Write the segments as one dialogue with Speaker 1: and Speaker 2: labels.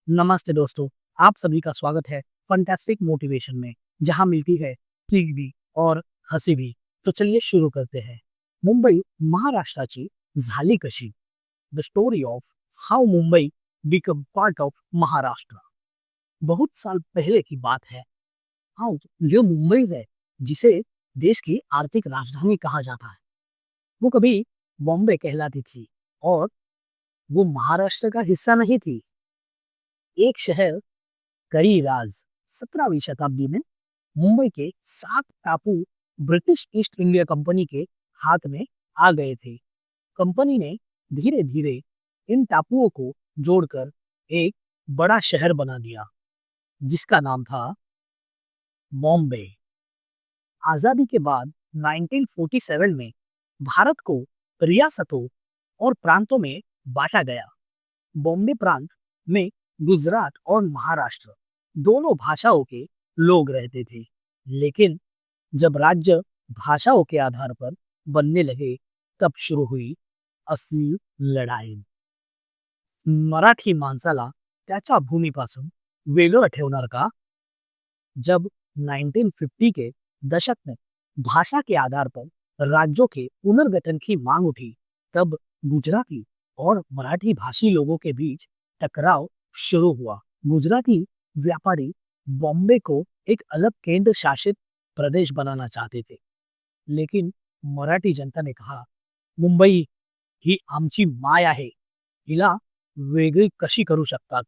Speaker 1: नमस्ते दोस्तों, आप सभी का स्वागत है फंटास्टिक मोटिवेशन में, जहां मिलती है सीख भी और हंसी भी। तो चलिए शुरू करते हैं। मुंबई महाराष्ट्राची झाली कशी? The story of how Mumbai become part of Maharashtra. बहुत साल पहले की बात है। हाँ, जो मुंबई है, जिसे देश की आर्थिक राजधानी कहा जाता है, वो कभी बॉम्बे कहलाती थी और वो महाराष्ट्र का हिस्सा नहीं थी। एक शहर करी राज 17वीं शताब्दी में मुंबई के 7 टापू ब्रिटिश ईस्ट इंडिया कंपनी के हाथ में आ गए थे। कंपनी ने धीरे धीरे इन टापुओं को जोड़कर एक बड़ा शहर बना दिया, जिसका नाम था बॉम्बे। आजादी के बाद 1947 में भारत को रियासतों और प्रांतों में बांटा गया। बॉम्बे प्रांत में गुजरात और महाराष्ट्र दोनों भाषाओं के लोग रहते थे। लेकिन जब राज्य भाषाओं के आधार पर बनने लगे, तब शुरू हुई असली लढाई। मराठी माणसाला त्याच्या भूमीपासून वेगळं ठेवणार का? जब 1950 के दशक में भाषा के आधार पर राज्यों के पुनर्गठन की मांग उठी, तब गुजराती और मराठी भाषी लोगों के बीच टकराव शुरू हुआ। गुजराती व्यापारी बॉम्बे को एक अलग केंद्र शासित प्रदेश बनाना चाहते थे, लेकिन मराठी जनता ने कहा, मुंबई ही आमची माय आहे, हिला वेगळी कशी करू शकतात?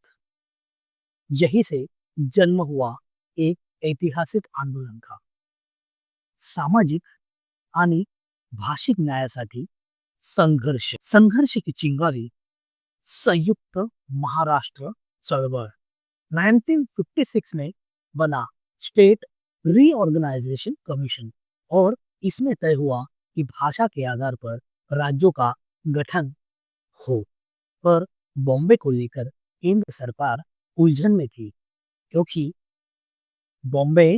Speaker 1: यही से जन्म हुआ एक ऐतिहासिक आंदोलन का। सामाजिक आणि भाषिक न्यायासाठी संघर्ष संघर्ष की चिंगारी संयुक्त महाराष्ट्र चळवळ 1956 में बना स्टेट रीऑर्गेनाइजेशन कमीशन, और इसमें तय हुआ कि भाषा के आधार पर राज्यों का गठन हो। पर बॉम्बे को लेकर केंद्र सरकार उलझन में थी, क्योंकि बॉम्बे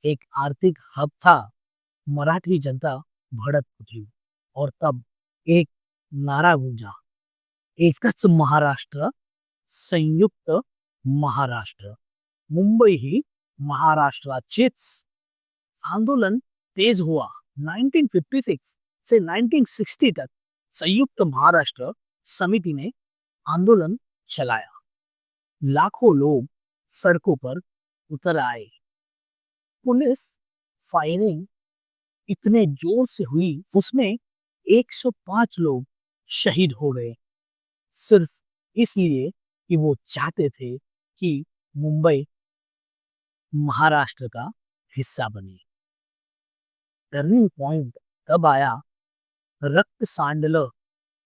Speaker 1: एक आर्थिक हब था। मराठी जनता भड़क उठी और तब एक नारा गूंजा, एकच महाराष्ट्र, संयुक्त महाराष्ट्र, मुंबई ही महाराष्ट्राचीच। आंदोलन तेज हुआ। 1956 से 1960 तक संयुक्त महाराष्ट्र समिति ने आंदोलन चलाया। लाखों लोग सड़कों पर उतर आए। पुलिस फायरिंग इतने जोर से हुई, उसमें 105 लोग शहीद हो गए, सिर्फ इसलिए कि वो चाहते थे कि मुंबई महाराष्ट्र का हिस्सा बने। टर्निंग पॉइंट तब आया, रक्त सांडलं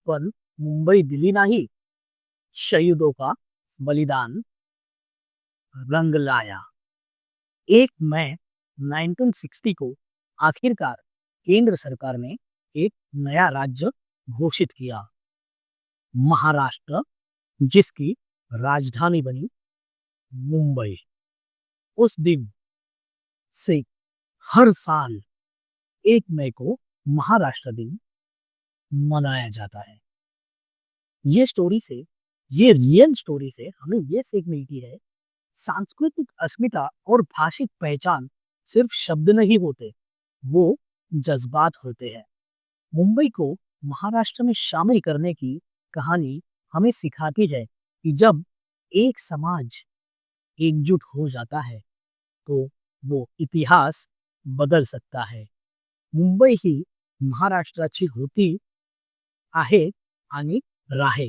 Speaker 1: पण मुंबई दिली नाही, शहीदों का बलिदान रंग लाया। 1 मई 1960 को आखिरकार केंद्र सरकार ने एक नया राज्य घोषित किया, महाराष्ट्र, जिसकी राजधानी बनी मुंबई। उस दिन से हर साल 1 मई को महाराष्ट्र दिन मनाया जाता है। ये स्टोरी से, ये रियल स्टोरी से हमें ये सीख मिलती है, सांस्कृतिक अस्मिता और भाषिक पहचान सिर्फ शब्द नहीं होते, वो जज्बात होते हैं। मुंबई को महाराष्ट्र में शामिल करने की कहानी हमें सिखाती है कि जब एक समाज एकजुट हो जाता है, तो वो इतिहास बदल सकता है। मुंबई ही महाराष्ट्राची होती आहे आणि राहे।